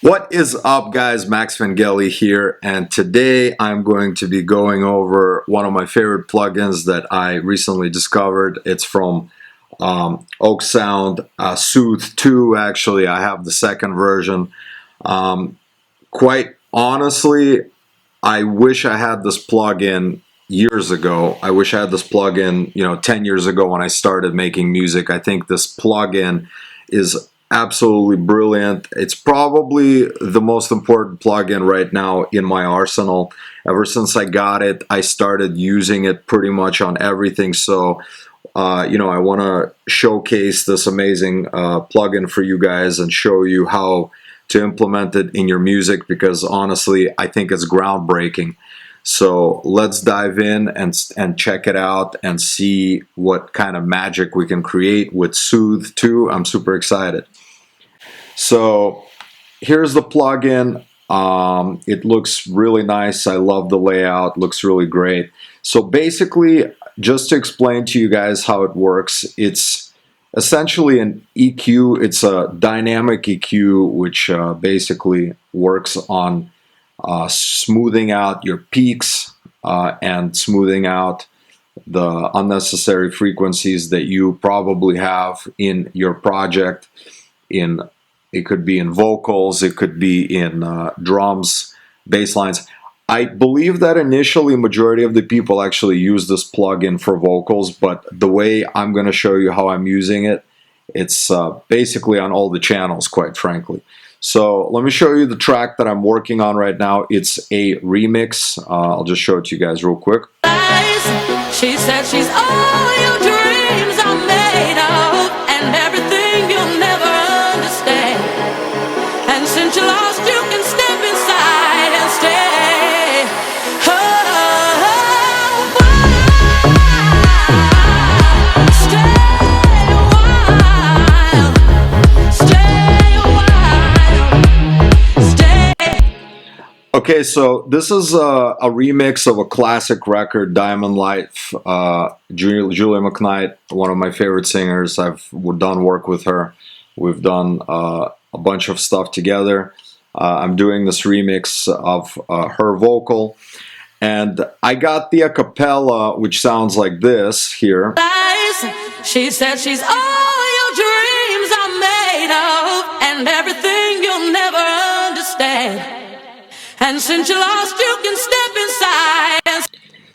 What is up, guys? Max Vangeli here, and today I'm going to be going over one of my favorite plugins that I recently discovered. It's from Oak Sound, Soothe2. Actually, I have the second version. Quite honestly, I wish I had this plugin years ago. I wish I had this plugin, 10 years ago when I started making music. I think this plugin is absolutely brilliant. It's probably the most important plugin right now in my arsenal. Ever since I got it, I started using it pretty much on everything. So, I want to showcase this amazing plugin for you guys and show you how to implement it in your music, because honestly, I think it's groundbreaking. So let's dive in and check it out and see what kind of magic we can create with Soothe2. I'm super excited. So here's the plugin. It looks really nice. I love the layout. Looks really great. So basically, just to explain to you guys how it works, it's essentially an EQ. It's a dynamic EQ, which basically works on smoothing out your peaks and smoothing out the unnecessary frequencies that you probably have in your project. It could be in vocals, it could be in drums, bass lines. I believe that initially majority of the people actually use this plugin for vocals, but the way I'm going to show you how I'm using it, it's basically on all the channels, quite frankly. So let me show you the track that I'm working on right now. It's a remix. I'll just show it to you guys real quick. She said she's all your dreams are made of, and everything you'll never understand. And since you lost, you can step inside and stay. Okay, so this is a remix of a classic record, Diamond Life. Julia McKnight, one of my favorite singers. I've done work with her. We've done a bunch of stuff together. I'm doing this remix of her vocal, and I got the a cappella, which sounds like this here. She said she's all your dreams are made of, and everything you'll never understand. And since you lost, you can step inside.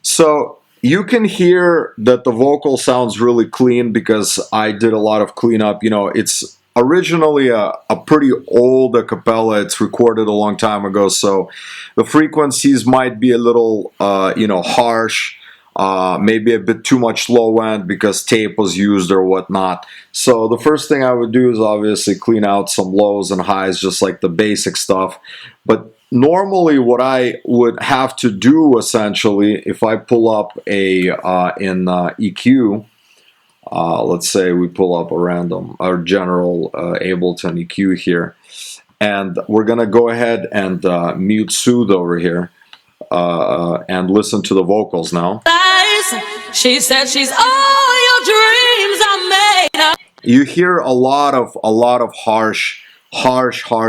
So you can hear that the vocal sounds really clean because I did a lot of cleanup. It's originally a pretty old a cappella. It's recorded a long time ago, so the frequencies might be a little, harsh. Maybe a bit too much low end because tape was used or whatnot. So the first thing I would do is obviously clean out some lows and highs, just like the basic stuff. But normally what I would have to do essentially, if I pull up a in EQ, let's say we pull up a random or general Ableton EQ here, and we're gonna go ahead and mute Soothe over here and listen to the vocals now. She said she's all your dreams are made of. You hear a lot of harsh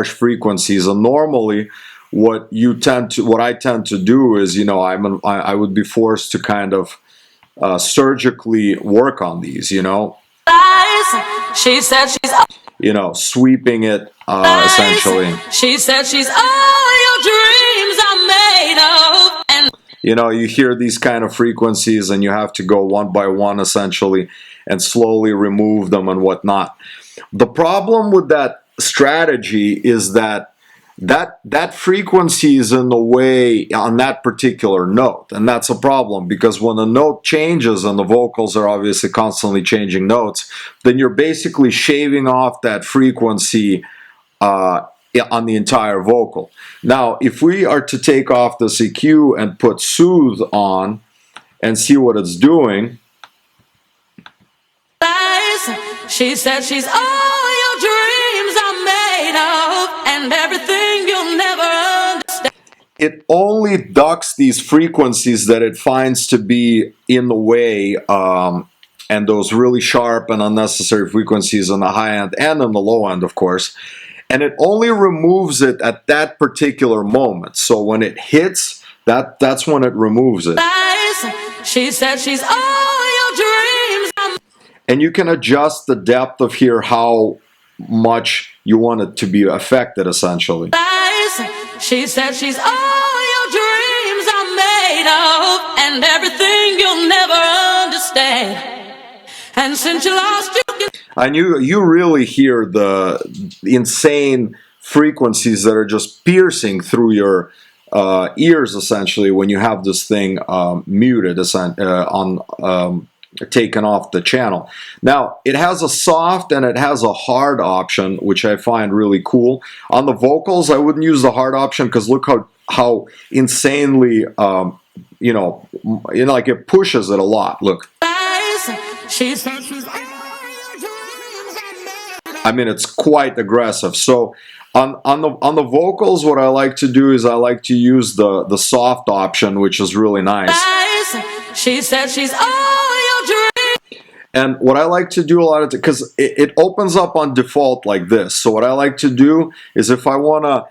frequencies, and normally what I tend to do is, I would be forced to kind of surgically work on these, She said she's sweeping it essentially. She said she's all your dreams are made of. And you hear these kind of frequencies, and you have to go one by one essentially and slowly remove them and whatnot. The problem with that strategy is that frequency is in the way on that particular note, and that's a problem, because when the note changes, and the vocals are obviously constantly changing notes, then you're basically shaving off that frequency on the entire vocal. Now, if we are to take off this EQ and put Soothe on and see what it's doing. She said she's all your dreams are made of, and everything you'll never understand. It only ducks these frequencies that it finds to be in the way, and those really sharp and unnecessary frequencies on the high end and on the low end, of course. and it only removes it at that particular moment. So when it hits, that's when it removes it. She said she's all your dreams. And you can adjust the depth of here, how much you want it to be affected, essentially. She said she's all your dreams are made of, and everything you'll never understand. And since you lost you, and you really hear the insane frequencies that are just piercing through your ears, essentially, when you have this thing muted, taken off the channel. Now, it has a soft and it has a hard option, which I find really cool. On the vocals, I wouldn't use the hard option because look how insanely, like it pushes it a lot. Look. I mean, it's quite aggressive. So on the vocals, what I like to do is I like to use the soft option, which is really nice. She said she's all your dreams. And what I like to do a lot of because it opens up on default like this. So what I like to do is if I want to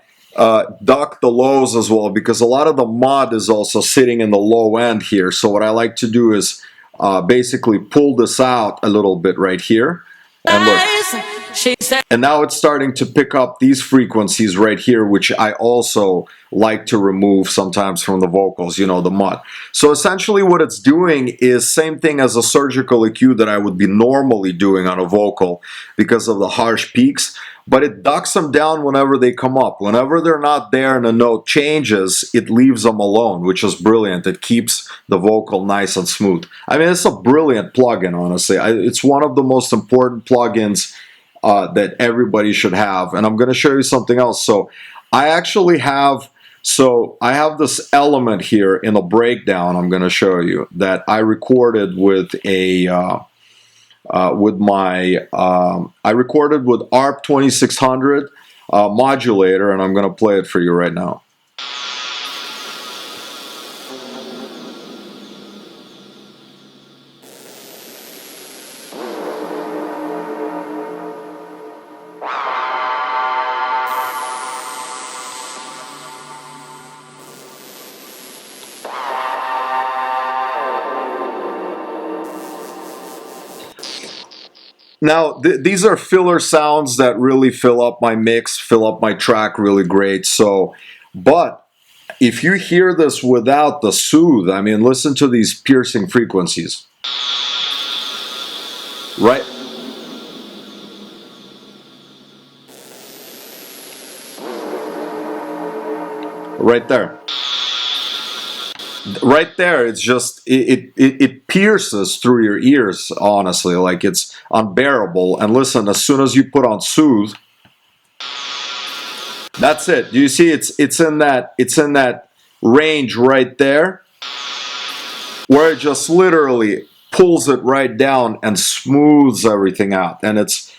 duck the lows as well, because a lot of the mod is also sitting in the low end here. So what I like to do is basically pull this out a little bit right here. And look. And now it's starting to pick up these frequencies right here, which I also like to remove sometimes from the vocals, the mud. So essentially what it's doing is same thing as a surgical EQ that I would be normally doing on a vocal because of the harsh peaks, but it ducks them down whenever they come up. Whenever they're not there and a note changes, it leaves them alone, which is brilliant. It keeps the vocal nice and smooth. I mean, it's a brilliant plugin, honestly. It's one of the most important plugins that everybody should have. And I'm going to show you something else. So I actually have, I have this element here in a breakdown I'm going to show you that I recorded with a, I recorded with ARP 2600 modulator, and I'm going to play it for you right now. Now, these are filler sounds that really fill up my mix, fill up my track really great. So, but if you hear this without the soothe, I mean, listen to these piercing frequencies. Right? Right there. Right there, it's just, it pierces through your ears, honestly, like it's unbearable. And listen, as soon as you put on soothe, that's it. Do you see it's in that range right there where it just literally pulls it right down and smooths everything out, and it's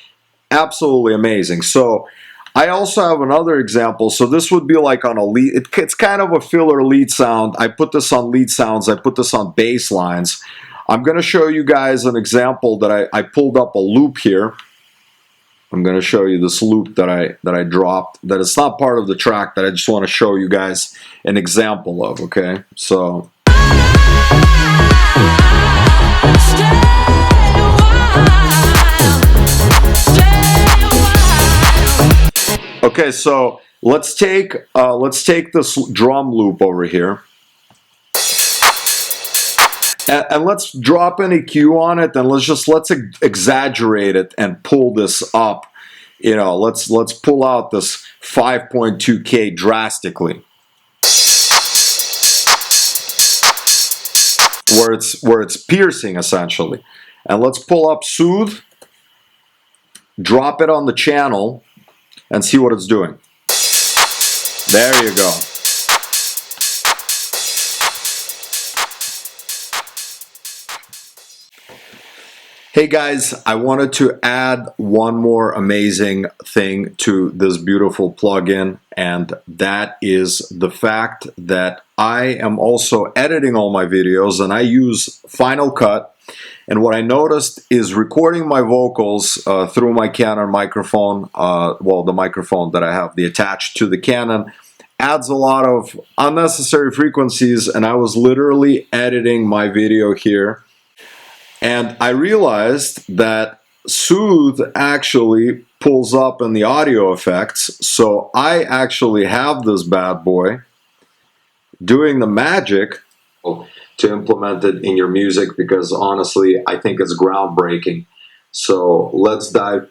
absolutely amazing. So I also have another example. So this would be like on a lead. It's kind of a filler lead sound. I put this on lead sounds. I put this on bass lines. I'm going to show you guys an example that I pulled up a loop here. I'm going to show you this loop that I dropped. That it's not part of the track. That I just want to show you guys an example of. Okay, so. Okay, so let's take this drum loop over here, and let's drop an EQ on it, and let's exaggerate it and pull this up. Let's pull out this 5.2K drastically, where it's piercing essentially, and let's pull up soothe, drop it on the channel. And see what it's doing. There you go. Hey guys, I wanted to add one more amazing thing to this beautiful plugin, and that is the fact that I am also editing all my videos, and I use Final Cut. And what I noticed is recording my vocals through my Canon microphone, well, the microphone that I have attached to the Canon, adds a lot of unnecessary frequencies, and I was literally editing my video here. And I realized that Soothe actually pulls up in the audio effects, so I actually have this bad boy doing the magic to implement it in your music, because honestly I think it's groundbreaking. So let's dive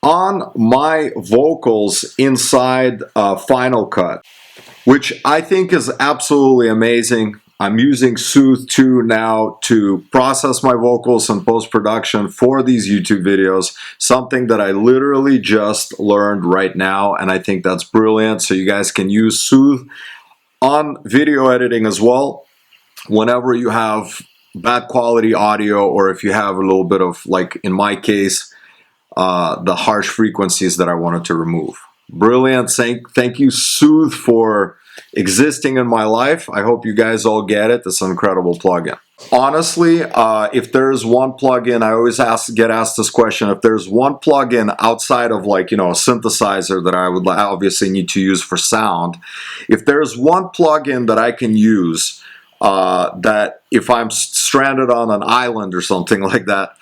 on my vocals inside Final Cut, which I think is absolutely amazing. I'm using Soothe2 now to process my vocals in post-production for these YouTube videos, something that I literally just learned right now, and I think that's brilliant. So you guys can use Soothe on video editing as well, whenever you have bad quality audio, or if you have a little bit of, like in my case, the harsh frequencies that I wanted to remove. Brilliant. Thank you, Soothe, for existing in my life. I hope you guys all get it. It's an incredible plugin. Honestly, if there's one plugin, I always get asked this question, if there's one plugin outside of, like, you know, a synthesizer that I would obviously need to use for sound, if there's one plugin that I can use that if I'm stranded on an island or something like that,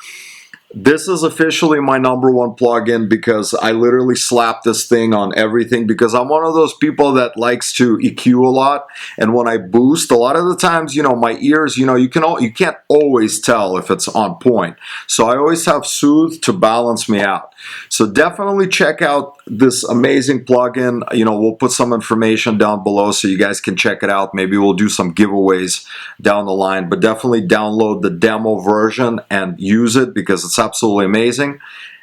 this is officially my #1 plugin, because I literally slap this thing on everything, because I'm one of those people that likes to EQ a lot, and when I boost, a lot of the times, you know, my ears, you know, you can't always tell if it's on point. So I always have Soothe to balance me out. So definitely check out this amazing plugin. You know, we'll put some information down below so you guys can check it out. Maybe we'll do some giveaways down the line, but definitely download the demo version and use it, because it's absolutely amazing.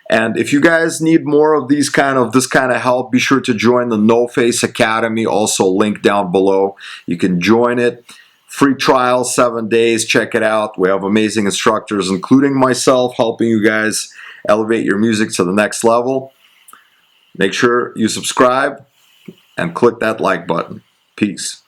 And if you guys need more of this kind of help, be sure to join the NoFace Academy, also linked down below. You can join it. Free trial, 7 days. Check it out. We have amazing instructors, including myself, helping you guys elevate your music to the next level. Make sure you subscribe and click that like button. Peace.